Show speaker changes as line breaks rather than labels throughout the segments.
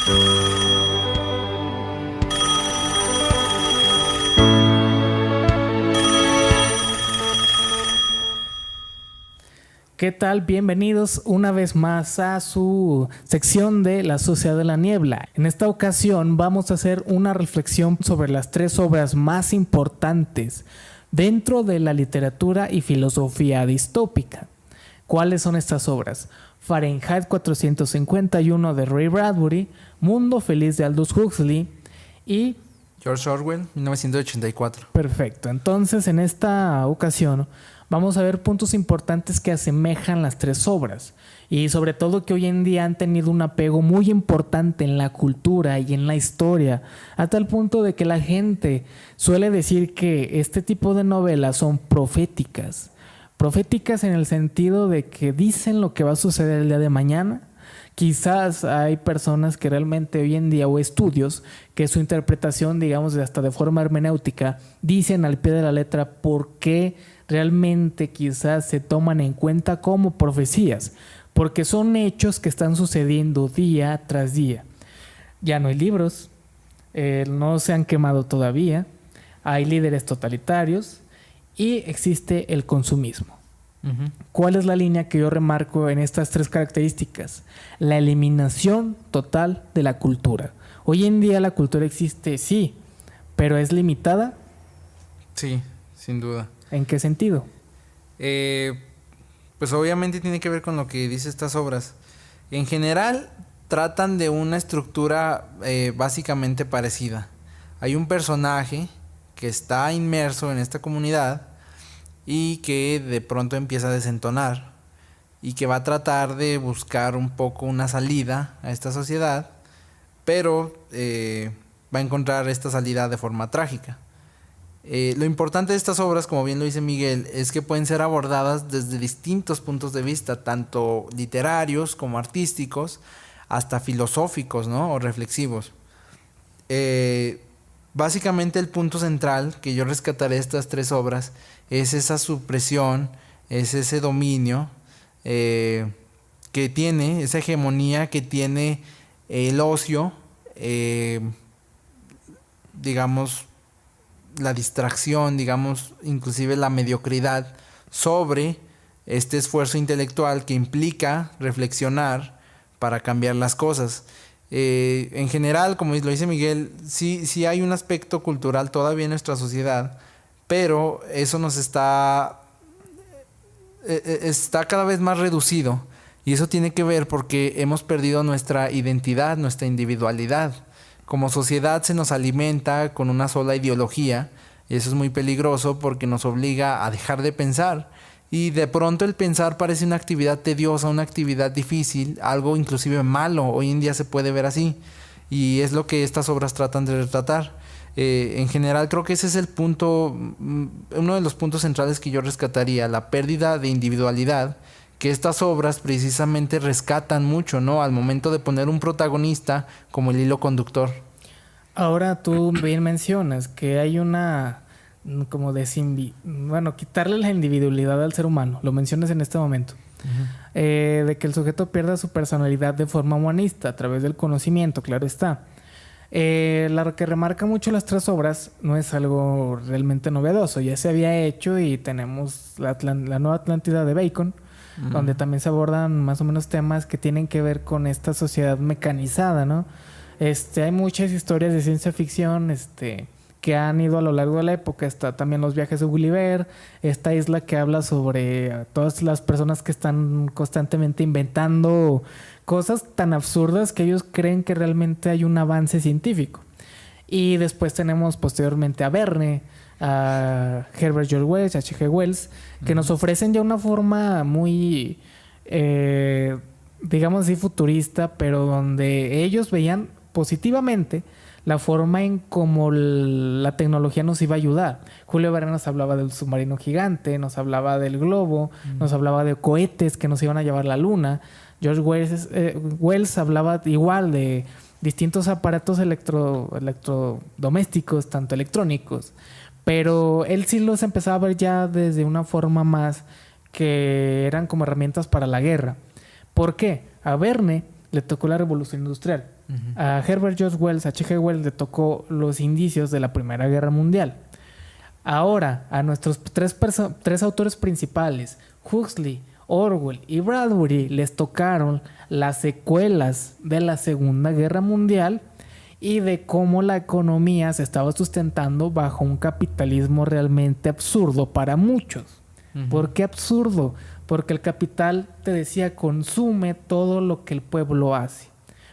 ¿Qué tal? Bienvenidos una vez más a su sección de La Sociedad de la Niebla. En esta ocasión vamos a hacer una reflexión sobre las 3 obras más importantes dentro de la literatura y filosofía distópica. ¿Cuáles son estas obras? Fahrenheit 451 de Ray Bradbury, Mundo Feliz de Aldous Huxley y
George Orwell, 1984.
Perfecto. Entonces, en esta ocasión vamos a ver puntos importantes que asemejan las 3 obras y sobre todo que hoy en día han tenido un apego muy importante en la cultura y en la historia, a tal punto de que la gente suele decir que este tipo de novelas son proféticas. Proféticas en el sentido de que dicen lo que va a suceder el día de mañana. Quizás hay personas que realmente hoy en día, o estudios, que su interpretación, digamos, hasta de forma hermenéutica, dicen al pie de la letra por qué realmente quizás se toman en cuenta como profecías, porque son hechos que están sucediendo día tras día. Ya no hay libros, no se han quemado todavía, hay líderes totalitarios y existe el consumismo. ¿Cuál es la línea que yo remarco en estas 3 características? La eliminación total de la cultura. Hoy en día la cultura existe, sí, pero ¿es limitada?
Sí, sin duda.
¿En qué sentido?
Pues obviamente tiene que ver con lo que dice estas obras. En general tratan de una estructura básicamente parecida. Hay un personaje que está inmerso en esta comunidad y que de pronto empieza a desentonar y que va a tratar de buscar un poco una salida a esta sociedad, pero va a encontrar esta salida de forma trágica. Lo importante de estas obras, como bien lo dice Miguel, es que pueden ser abordadas desde distintos puntos de vista, tanto literarios como artísticos, hasta filosóficos, ¿no? O reflexivos. Básicamente el punto central que yo rescataré de estas 3 obras es esa supresión, es ese dominio que tiene, esa hegemonía que tiene el ocio, digamos, la distracción, digamos, inclusive la mediocridad sobre este esfuerzo intelectual que implica reflexionar para cambiar las cosas. En general, como lo dice Miguel, sí hay un aspecto cultural todavía en nuestra sociedad, pero eso nos está cada vez más reducido, y eso tiene que ver porque hemos perdido nuestra identidad, nuestra individualidad. Como sociedad se nos alimenta con una sola ideología, y eso es muy peligroso porque nos obliga a dejar de pensar, y de pronto el pensar parece una actividad tediosa, una actividad difícil, algo inclusive malo. Hoy en día se puede ver así, y es lo que estas obras tratan de retratar. En general creo que ese es el punto, uno de los puntos centrales que yo rescataría, la pérdida de individualidad, que estas obras precisamente rescatan mucho, ¿no? Al momento de poner un protagonista como el hilo conductor.
Ahora tú bien mencionas que hay una, como quitarle la individualidad al ser humano, lo mencionas en este momento. De que el sujeto pierda su personalidad de forma humanista a través del conocimiento, claro está. Lo que remarca mucho las 3 obras no es algo realmente novedoso, ya se había hecho, y tenemos la Nueva Atlántida de Bacon, donde también se abordan más o menos temas que tienen que ver con esta sociedad mecanizada, ¿no? Hay muchas historias de ciencia ficción que han ido a lo largo de la época. Está también Los viajes de Gulliver, esta isla que habla sobre todas las personas que están constantemente inventando cosas tan absurdas que ellos creen que realmente hay un avance científico. Y después tenemos posteriormente a Verne, a Herbert George Wells, a H.G. Wells, que nos ofrecen ya una forma muy, digamos así, futurista, pero donde ellos veían positivamente la forma en cómo la tecnología nos iba a ayudar. Julio Verne nos hablaba del submarino gigante, nos hablaba del globo, nos hablaba de cohetes que nos iban a llevar a la luna. George Wells hablaba igual de distintos aparatos electrodomésticos, tanto electrónicos, pero él sí los empezaba a ver ya desde una forma más que eran como herramientas para la guerra. ¿Por qué? A Verne le tocó la revolución industrial. A Herbert George Wells, a H.G. Wells, le tocó los indicios de la Primera Guerra Mundial. Ahora, a nuestros tres autores principales, Huxley, Orwell y Bradbury, les tocaron las secuelas de la Segunda Guerra Mundial y de cómo la economía se estaba sustentando bajo un capitalismo realmente absurdo para muchos. ¿Por qué absurdo? Porque el capital, te decía, consume todo lo que el pueblo hace.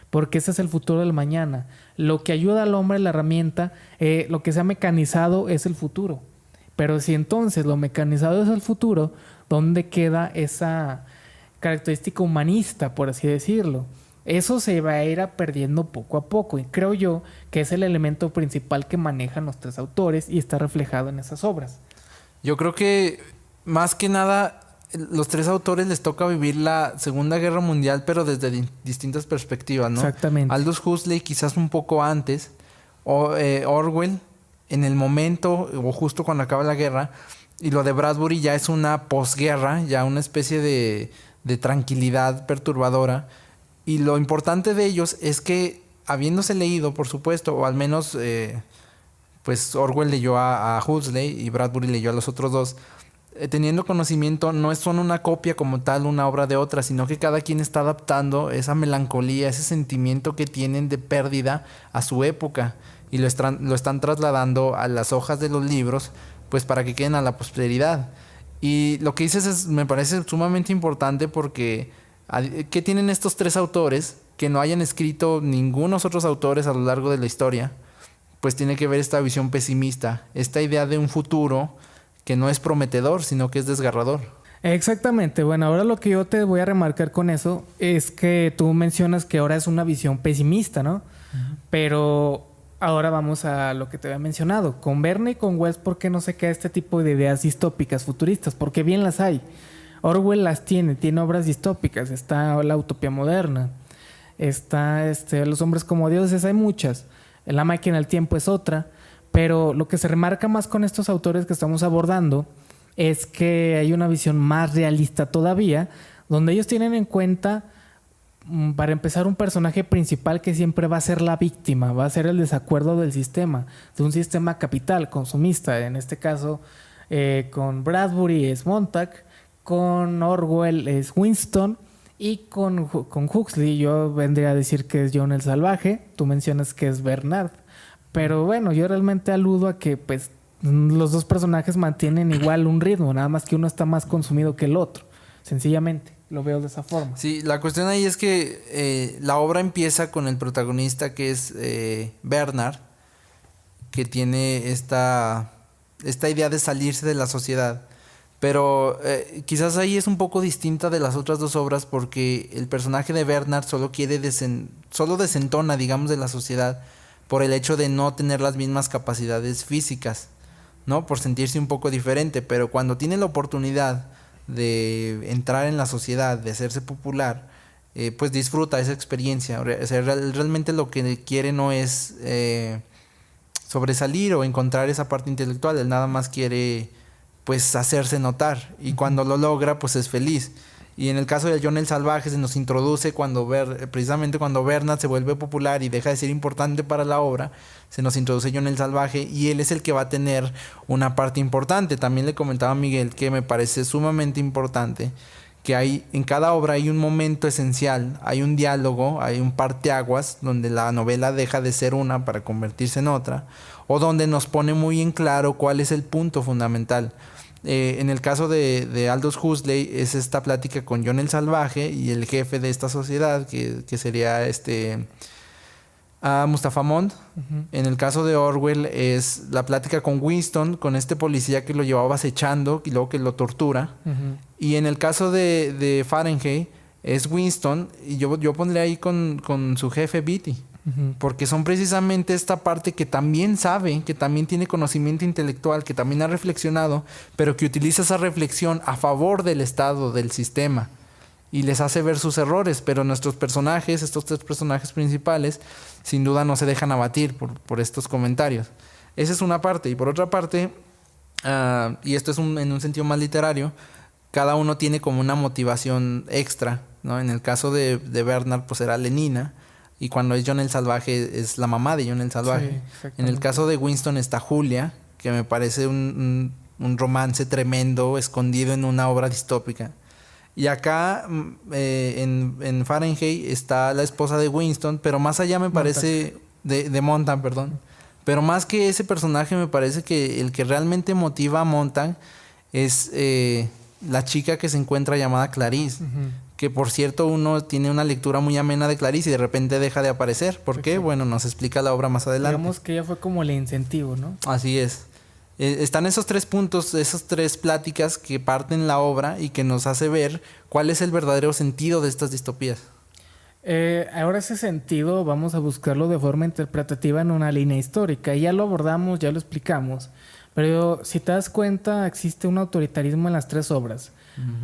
Porque ese es el futuro del mañana. Lo que ayuda al hombre, la herramienta, lo que se ha mecanizado es el futuro. Pero si entonces lo mecanizado es el futuro, ¿dónde queda esa característica humanista, por así decirlo? Eso se va a ir perdiendo poco a poco. Y creo yo que es el elemento principal que manejan los tres autores y está reflejado en esas obras.
Yo creo que más que nada los tres autores les toca vivir la Segunda Guerra Mundial, pero desde distintas perspectivas, ¿no?
Exactamente.
Aldous Huxley quizás un poco antes, Orwell en el momento o justo cuando acaba la guerra, y lo de Bradbury ya es una posguerra, ya una especie de tranquilidad perturbadora. Y lo importante de ellos es que, habiéndose leído, por supuesto, o al menos pues Orwell leyó a Huxley y Bradbury leyó a los otros dos, teniendo conocimiento, no son una copia como tal, una obra de otra, sino que cada quien está adaptando esa melancolía, ese sentimiento que tienen de pérdida a su época y lo están trasladando a las hojas de los libros, pues para que queden a la posteridad. Y lo que dices me parece sumamente importante porque ¿qué tienen estos tres autores que no hayan escrito ningunos otros autores a lo largo de la historia? Pues tiene que ver esta visión pesimista, esta idea de un futuro que no es prometedor, sino que es desgarrador.
Exactamente. Bueno, ahora lo que yo te voy a remarcar con eso es que tú mencionas que ahora es una visión pesimista, ¿no? Pero ahora vamos a lo que te había mencionado. Con Verne y con Wells, ¿por qué no se queda este tipo de ideas distópicas futuristas? Porque bien las hay. Orwell las tiene obras distópicas. Está la utopía moderna. Está Los hombres como dioses, hay muchas. La máquina del tiempo es otra. Pero lo que se remarca más con estos autores que estamos abordando es que hay una visión más realista todavía, donde ellos tienen en cuenta, para empezar, un personaje principal que siempre va a ser la víctima, va a ser el desacuerdo del sistema, de un sistema capital, consumista. En este caso, con Bradbury es Montag, con Orwell es Winston y con Huxley yo vendría a decir que es John el Salvaje, tú mencionas que es Bernard. Pero bueno, yo realmente aludo a que pues los dos personajes mantienen igual un ritmo, nada más que uno está más consumido que el otro. Sencillamente, lo veo de esa forma.
Sí, la cuestión ahí es que la obra empieza con el protagonista que es Bernard, que tiene esta idea de salirse de la sociedad. Pero quizás ahí es un poco distinta de las otras dos obras porque el personaje de Bernard solo desentona, digamos, de la sociedad por el hecho de no tener las mismas capacidades físicas, ¿no? Por sentirse un poco diferente, pero cuando tiene la oportunidad de entrar en la sociedad, de hacerse popular, pues disfruta esa experiencia. O sea, realmente lo que quiere no es sobresalir o encontrar esa parte intelectual, él nada más quiere pues hacerse notar y cuando lo logra pues es feliz. Y en el caso de John el Salvaje se nos introduce precisamente cuando Bernard se vuelve popular y deja de ser importante para la obra, se nos introduce John el Salvaje y él es el que va a tener una parte importante. También le comentaba a Miguel que me parece sumamente importante que en cada obra hay un momento esencial, hay un diálogo, hay un parteaguas donde la novela deja de ser una para convertirse en otra o donde nos pone muy en claro cuál es el punto fundamental. En el caso de Aldous Huxley es esta plática con John el Salvaje y el jefe de esta sociedad que sería Mustafa Mond. En el caso de Orwell es la plática con Winston, con este policía que lo llevaba acechando y luego que lo tortura. Y en el caso de Fahrenheit es Winston y yo pondré ahí con su jefe Beatty. Porque son precisamente esta parte que también sabe, que también tiene conocimiento intelectual, que también ha reflexionado, pero que utiliza esa reflexión a favor del Estado, del sistema, y les hace ver sus errores. Pero nuestros personajes, estos tres personajes principales, sin duda no se dejan abatir por estos comentarios. Esa es una parte. Y por otra parte, y esto es en un sentido más literario, cada uno tiene como una motivación extra, ¿no? En el caso de Bernard, pues era Lenina. y cuando es John el Salvaje es la mamá de John el Salvaje.
Sí,
En el caso de Winston está Julia, que me parece un romance tremendo escondido en una obra distópica. Y acá en Fahrenheit está la esposa de Winston, pero más allá me parece de Montag, perdón. Pero más que ese personaje me parece que el que realmente motiva a Montag es la chica que se encuentra llamada Clarice. Que por cierto uno tiene una lectura muy amena de Clarice y de repente deja de aparecer. ¿Por qué? Bueno, nos explica la obra más adelante.
Digamos que ella fue como el incentivo, ¿no?
Así es. Están esos 3 puntos, esas 3 pláticas que parten la obra y que nos hace ver cuál es el verdadero sentido de estas distopías.
Ahora ese sentido vamos a buscarlo de forma interpretativa en una línea histórica. Ya lo abordamos, ya lo explicamos. Pero si te das cuenta, existe un autoritarismo en las 3 obras.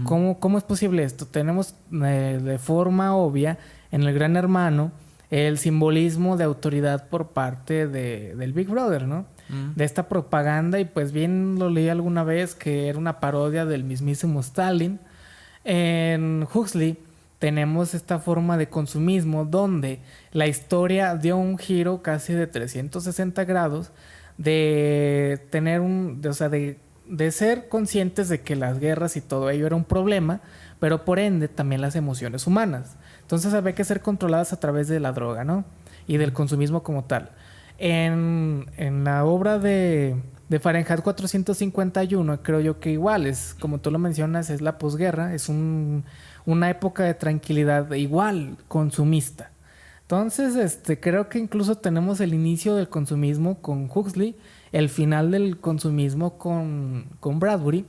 ¿Cómo es posible esto? Tenemos de forma obvia en el Gran Hermano el simbolismo de autoridad por parte del Big Brother, ¿no? De esta propaganda, y pues bien lo leí alguna vez que era una parodia del mismísimo Stalin. En Huxley tenemos esta forma de consumismo donde la historia dio un giro casi de 360 grados de tener de ser conscientes de que las guerras y todo ello era un problema, pero por ende también las emociones humanas. Entonces había que ser controladas a través de la droga, ¿no? Y del consumismo como tal. En la obra de Fahrenheit 451, creo yo que igual es, como tú lo mencionas, es la posguerra, es una época de tranquilidad igual consumista. Entonces, creo que incluso tenemos el inicio del consumismo con Huxley, el final del consumismo con Bradbury,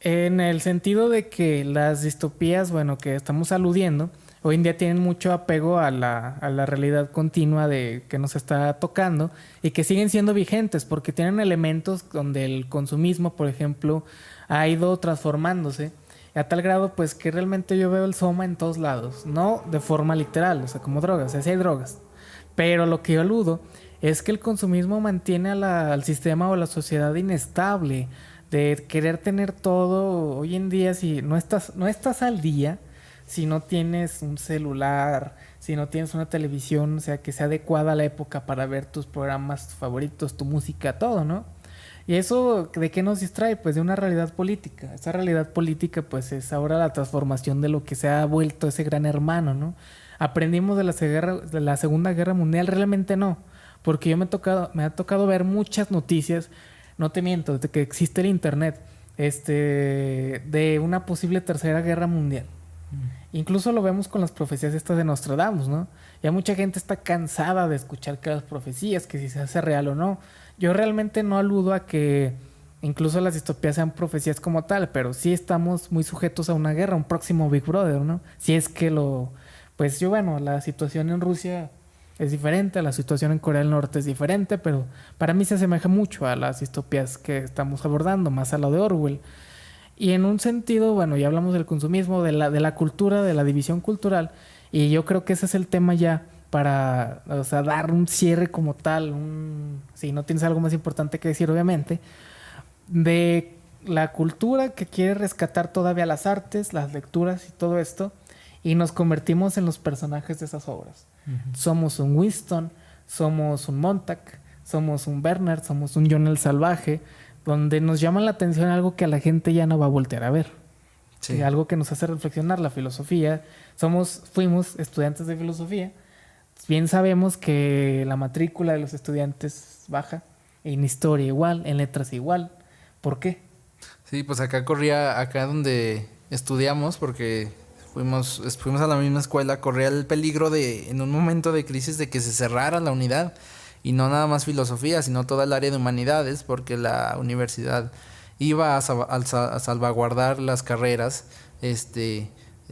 en el sentido de que las distopías, bueno, que estamos aludiendo, hoy en día tienen mucho apego a la realidad continua de que nos está tocando y que siguen siendo vigentes porque tienen elementos donde el consumismo, por ejemplo, ha ido transformándose a tal grado pues que realmente yo veo el soma en todos lados, no de forma literal, o sea, como drogas, sí hay drogas, pero lo que yo aludo es que el consumismo mantiene al sistema o a la sociedad inestable, de querer tener todo. Hoy en día si no estás al día, si no tienes un celular, si no tienes una televisión, o sea, que sea adecuada a la época para ver tus programas favoritos, tu música, todo, ¿no? Y eso, ¿de qué nos distrae? Pues de una realidad política. Esa realidad política, pues es ahora la transformación de lo que se ha vuelto ese gran hermano, ¿no? ¿Aprendimos de la Segunda Guerra Mundial? Realmente no, porque me ha tocado ver muchas noticias, no te miento, de que existe el internet, de una posible tercera guerra mundial. Incluso lo vemos con las profecías estas de Nostradamus, ¿no? Ya mucha gente está cansada de escuchar que las profecías, que si se hace real o no. Yo realmente no aludo a que incluso las distopías sean profecías como tal, pero sí estamos muy sujetos a una guerra, un próximo Big Brother, ¿no? Si es que pues la situación en Rusia es diferente, la situación en Corea del Norte es diferente, pero para mí se asemeja mucho a las distopías que estamos abordando, más a lo de Orwell. Y en un sentido, ya hablamos del consumismo, de la cultura, de la división cultural, y yo creo que ese es el tema ya para, dar un cierre como tal, si no tienes algo más importante que decir, obviamente, de la cultura que quiere rescatar todavía las artes, las lecturas y todo esto, y nos convertimos en los personajes de esas obras. Somos un Winston, somos un Montag, somos un Bernard, somos un John el Salvaje, donde nos llama la atención algo que a la gente ya no va a voltear a ver. Sí. Algo que nos hace reflexionar la filosofía. Fuimos estudiantes de filosofía. Bien sabemos que la matrícula de los estudiantes baja, en historia igual, en letras igual. ¿Por qué?
Sí, pues acá donde estudiamos, porque fuimos a la misma escuela, corría el peligro en un momento de crisis, de que se cerrara la unidad. Y no nada más filosofía, sino toda el área de humanidades, porque la universidad iba a salvaguardar las carreras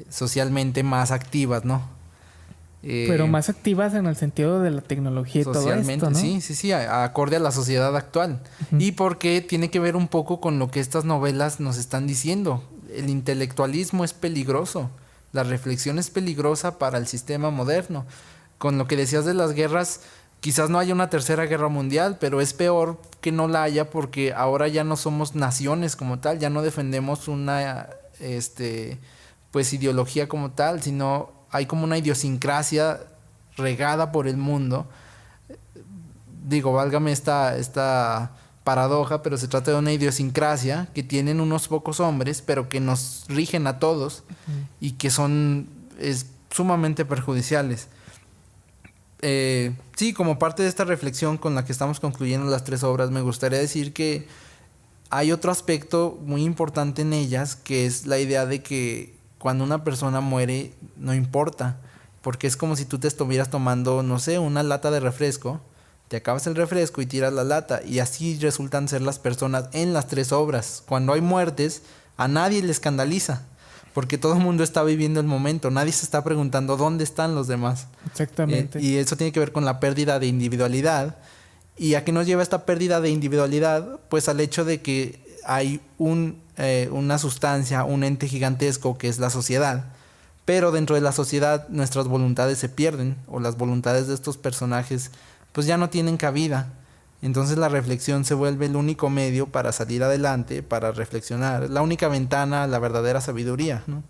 socialmente más activas, ¿no?
Pero más activas en el sentido de la tecnología y todo esto, ¿no?
Sí, acorde a la sociedad actual. Y porque tiene que ver un poco con lo que estas novelas nos están diciendo. El intelectualismo es peligroso, la reflexión es peligrosa para el sistema moderno. Con lo que decías de las guerras, quizás no haya una tercera guerra mundial, pero es peor que no la haya, porque ahora ya no somos naciones como tal, ya no defendemos una ideología como tal, sino hay como una idiosincrasia regada por el mundo. Digo, válgame esta paradoja, pero se trata de una idiosincrasia que tienen unos pocos hombres, pero que nos rigen a todos y que son sumamente perjudiciales. Sí, como parte de esta reflexión con la que estamos concluyendo las 3 obras, me gustaría decir que hay otro aspecto muy importante en ellas, que es la idea de que cuando una persona muere, no importa, porque es como si tú te estuvieras tomando, no sé, una lata de refresco, te acabas el refresco y tiras la lata, y así resultan ser las personas en las 3 obras. Cuando hay muertes, a nadie le escandaliza, porque todo el mundo está viviendo el momento, nadie se está preguntando dónde están los demás.
Exactamente.
Y eso tiene que ver con la pérdida de individualidad. ¿Y a qué nos lleva esta pérdida de individualidad? Pues al hecho de que hay una sustancia, un ente gigantesco que es la sociedad, pero dentro de la sociedad nuestras voluntades se pierden, o las voluntades de estos personajes pues ya no tienen cabida. Entonces la reflexión se vuelve el único medio para salir adelante, para reflexionar, la única ventana a la verdadera sabiduría, ¿no?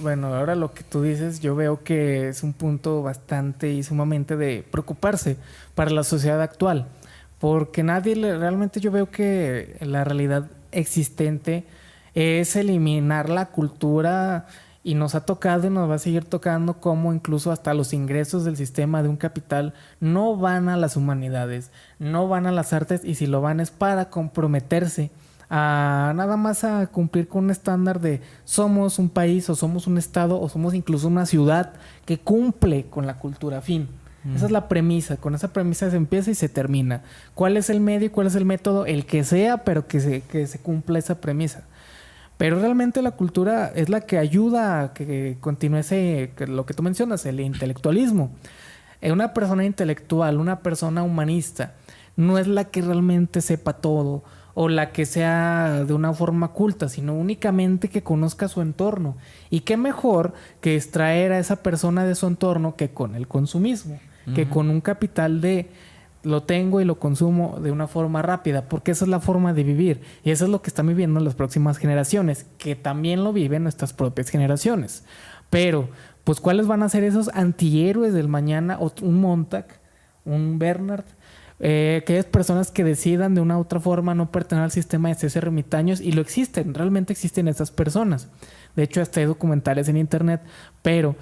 Bueno, ahora lo que tú dices, yo veo que es un punto bastante y sumamente de preocuparse para la sociedad actual, porque realmente yo veo que la realidad existente es eliminar la cultura, y nos ha tocado y nos va a seguir tocando como incluso hasta los ingresos del sistema de un capital no van a las humanidades, no van a las artes, y si lo van es para comprometerse a nada más a cumplir con un estándar de somos un país o somos un estado o somos incluso una ciudad que cumple con la cultura, fin. Esa es la premisa, con esa premisa se empieza y se termina. ¿Cuál es el medio y cuál es el método? El que sea, pero que se cumpla esa premisa. Pero realmente la cultura es la que ayuda a que continúe lo que tú mencionas, el intelectualismo. Una persona intelectual, una persona humanista, no es la que realmente sepa todo o la que sea de una forma culta, sino únicamente que conozca su entorno. Y qué mejor que extraer a esa persona de su entorno que con el consumismo, que con un capital de lo tengo y lo consumo de una forma rápida, porque esa es la forma de vivir, y eso es lo que están viviendo las próximas generaciones, que también lo viven nuestras propias generaciones. Pero, pues, ¿cuáles van a ser esos antihéroes del mañana? Un Montag, un Bernard, aquellas personas que decidan de una u otra forma no pertenecer al sistema de estos ermitaños, y lo existen, realmente existen esas personas. De hecho, hasta hay documentales en internet, pero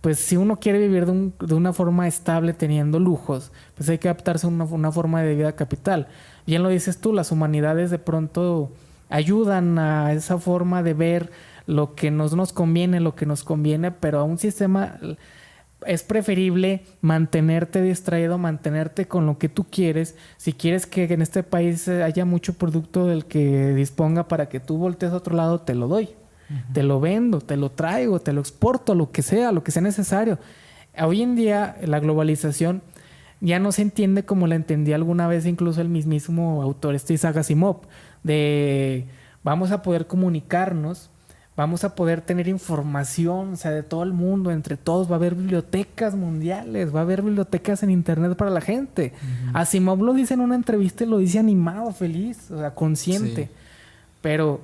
pues si uno quiere vivir de una forma estable teniendo lujos, pues hay que adaptarse a una forma de vida capital. Bien lo dices tú, las humanidades de pronto ayudan a esa forma de ver lo que nos conviene, pero a un sistema es preferible mantenerte distraído, mantenerte con lo que tú quieres. Si quieres que en este país haya mucho producto del que disponga para que tú voltees a otro lado, te lo doy. Te lo vendo, te lo traigo, te lo exporto, lo que sea necesario. Hoy en día la globalización ya no se entiende como la entendía alguna vez incluso el mismísimo autor Isaac Asimov, de vamos a poder comunicarnos, vamos a poder tener información, o sea, de todo el mundo, entre todos, va a haber bibliotecas mundiales, va a haber bibliotecas en internet para la gente. Asimov lo dice en una entrevista y lo dice animado, feliz, o sea, consciente. Sí. Pero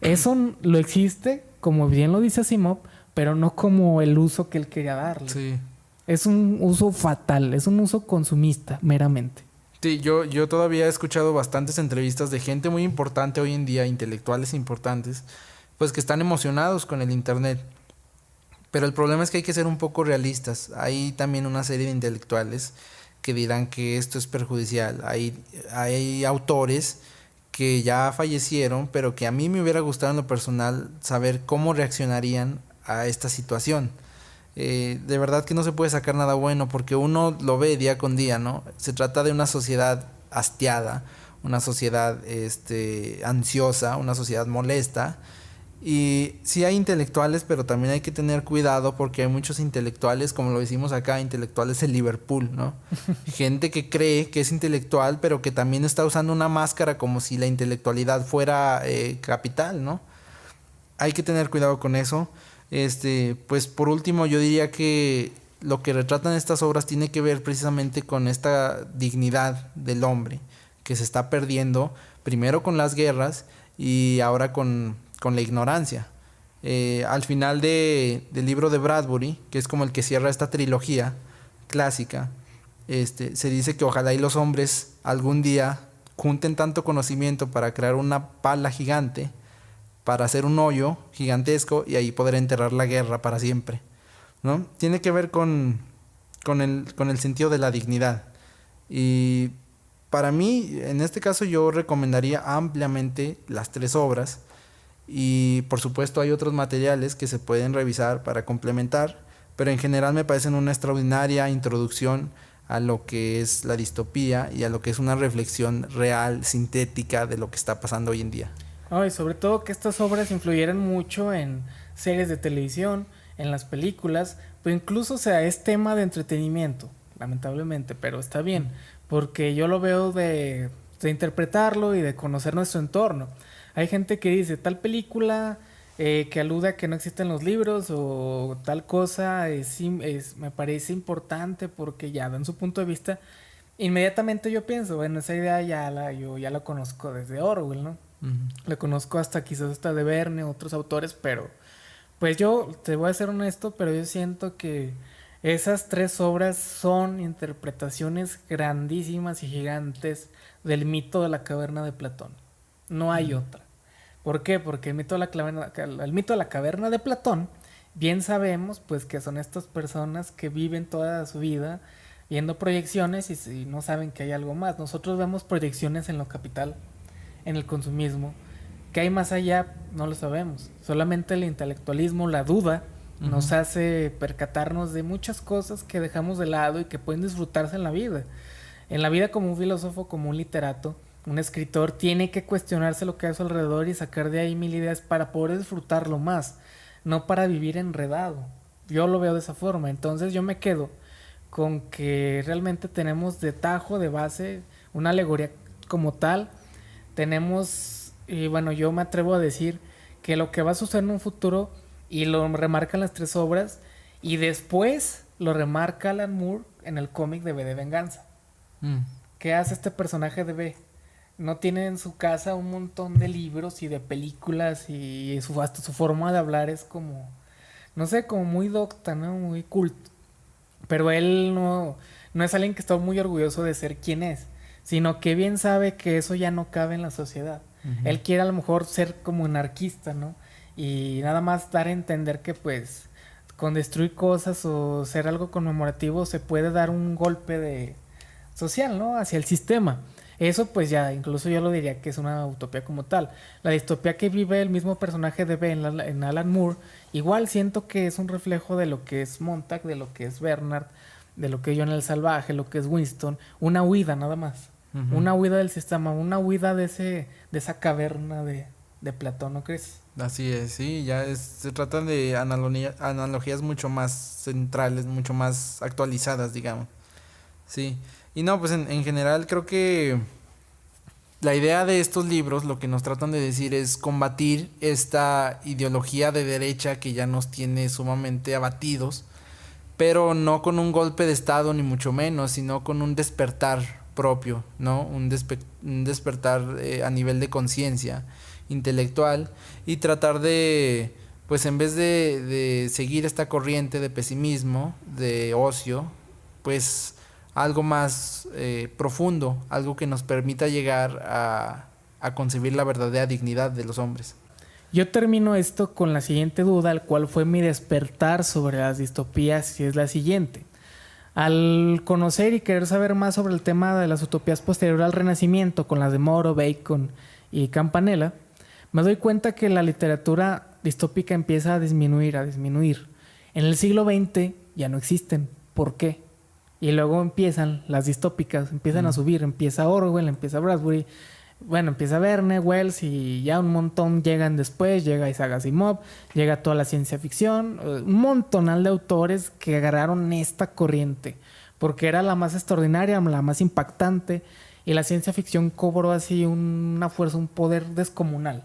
eso lo existe, como bien lo dice Asimov, pero no como el uso que él quería darle.
Sí.
Es un uso fatal, es un uso consumista, meramente.
Sí, yo todavía he escuchado bastantes entrevistas de gente muy importante hoy en día, intelectuales importantes, pues que están emocionados con el internet. Pero el problema es que hay que ser un poco realistas. Hay también una serie de intelectuales que dirán que esto es perjudicial. Hay autores que ya fallecieron, pero que a mí me hubiera gustado en lo personal saber cómo reaccionarían a esta situación. De verdad que no se puede sacar nada bueno, porque uno lo ve día con día, ¿no? Se trata de una sociedad hastiada, una sociedad ansiosa, una sociedad molesta. Y sí hay intelectuales, pero también hay que tener cuidado porque hay muchos intelectuales, como lo decimos acá, intelectuales en Liverpool, ¿no? Gente que cree que es intelectual, pero que también está usando una máscara como si la intelectualidad fuera capital, ¿no? Hay que tener cuidado con eso. Pues por último yo diría que lo que retratan estas obras tiene que ver precisamente con esta dignidad del hombre que se está perdiendo, primero con las guerras y ahora con la ignorancia. Al final del libro de Bradbury, que es como el que cierra esta trilogía clásica, se dice que ojalá y los hombres algún día junten tanto conocimiento para crear una pala gigante, para hacer un hoyo gigantesco y ahí poder enterrar la guerra para siempre, ¿no? Tiene que ver con el sentido de la dignidad. Y para mí, en este caso, yo recomendaría ampliamente las 3 obras. Y por supuesto hay otros materiales que se pueden revisar para complementar, pero en general me parecen una extraordinaria introducción a lo que es la distopía y a lo que es una reflexión real, sintética de lo que está pasando hoy en día.
Y sobre todo que estas obras influyeron mucho en series de televisión, en las películas, pues incluso, o sea, es tema de entretenimiento, lamentablemente, pero está bien, porque yo lo veo de interpretarlo y de conocer nuestro entorno. Hay gente que dice tal película que alude a que no existen los libros o tal cosa me parece importante porque ya dan su punto de vista. Inmediatamente yo pienso, bueno, esa idea yo ya la conozco desde Orwell, ¿no?
Uh-huh.
La conozco quizás hasta de Verne, otros autores, pero pues yo te voy a ser honesto, pero yo siento que esas 3 obras son interpretaciones grandísimas y gigantes del mito de la caverna de Platón. No hay otra. ¿Por qué? Porque el mito de la caverna de Platón, bien sabemos pues que son estas personas que viven toda su vida viendo proyecciones y no saben que hay algo más. Nosotros vemos proyecciones en lo capital, en el consumismo. ¿Qué hay más allá? No lo sabemos. Solamente el intelectualismo, la duda, nos hace percatarnos de muchas cosas que dejamos de lado y que pueden disfrutarse en la vida. En la vida, como un filósofo, como un literato, un escritor tiene que cuestionarse lo que hay a su alrededor y sacar de ahí 1000 ideas para poder disfrutarlo más, no para vivir enredado. Yo lo veo de esa forma. Entonces yo me quedo con que realmente tenemos de tajo, de base, una alegoría como tal. Tenemos, y bueno, yo me atrevo a decir que lo que va a suceder en un futuro, y lo remarcan las 3 obras, y después lo remarca Alan Moore en el cómic de V de Venganza. ¿Qué hace este personaje de V? No tiene en su casa un montón de libros y de películas y hasta su forma de hablar es como, no sé, como muy docta, ¿no? Muy culto. Pero él no es alguien que está muy orgulloso de ser quien es, sino que bien sabe que eso ya no cabe en la sociedad. Él quiere a lo mejor ser como anarquista, ¿no? Y nada más dar a entender que pues con destruir cosas o ser algo conmemorativo se puede dar un golpe de social, ¿no? Hacia el sistema. Eso pues ya, incluso yo lo diría que es una utopía como tal. La distopía que vive el mismo personaje de B en Alan Moore, igual siento que es un reflejo de lo que es Montag, de lo que es Bernard, de lo que es John el Salvaje, lo que es Winston. Una huida nada más. Una huida del sistema, una huida de esa caverna de Platón, ¿no crees?
Así es, sí, se tratan de analogías mucho más centrales, mucho más actualizadas, digamos. Sí. Y no, pues en general creo que la idea de estos libros lo que nos tratan de decir es combatir esta ideología de derecha que ya nos tiene sumamente abatidos, pero no con un golpe de estado ni mucho menos, sino con un despertar propio, ¿no? Un despertar a nivel de conciencia intelectual y tratar de, pues en vez de seguir esta corriente de pesimismo, de ocio, pues algo más profundo, algo que nos permita llegar a concebir la verdadera dignidad de los hombres.
Yo termino esto con la siguiente duda, al cual fue mi despertar sobre las distopías, y es la siguiente. Al conocer y querer saber más sobre el tema de las utopías posterior al Renacimiento, con las de Moro, Bacon y Campanella, me doy cuenta que la literatura distópica empieza a disminuir. En el siglo XX ya no existen. ¿Por qué? Y luego empiezan las distópicas, empiezan a subir, empieza Orwell, empieza Bradbury, bueno, empieza Verne, Wells y ya un montón llegan después, llega Isaac Asimov, llega toda la ciencia ficción, un montonal de autores que agarraron esta corriente porque era la más extraordinaria, la más impactante, y la ciencia ficción cobró así una fuerza, un poder descomunal,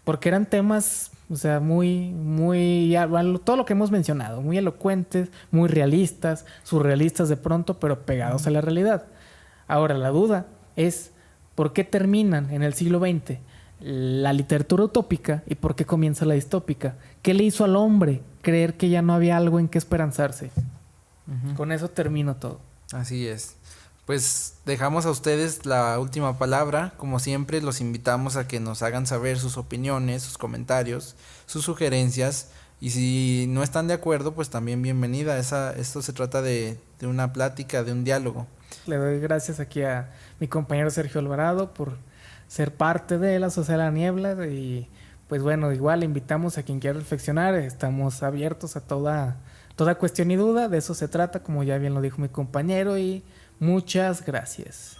porque eran temas, o sea, todo lo que hemos mencionado, muy elocuentes, muy realistas, surrealistas de pronto, pero pegados a la realidad. Ahora, la duda es, ¿por qué terminan en el siglo XX? la literatura utópica y por qué comienza la distópica. ¿Qué le hizo al hombre creer que ya no había algo en qué esperanzarse? Con eso termino todo.
Así es. Pues dejamos a ustedes la última palabra. Como siempre, los invitamos a que nos hagan saber sus opiniones, sus comentarios, sus sugerencias. Y si no están de acuerdo, pues también bienvenida. Esto se trata de una plática, de un diálogo.
Le doy gracias aquí a mi compañero Sergio Alvarado por ser parte de la Sociedad de la Niebla. Y pues bueno, igual invitamos a quien quiera reflexionar. Estamos abiertos a toda cuestión y duda. De eso se trata, como ya bien lo dijo mi compañero. Y muchas gracias.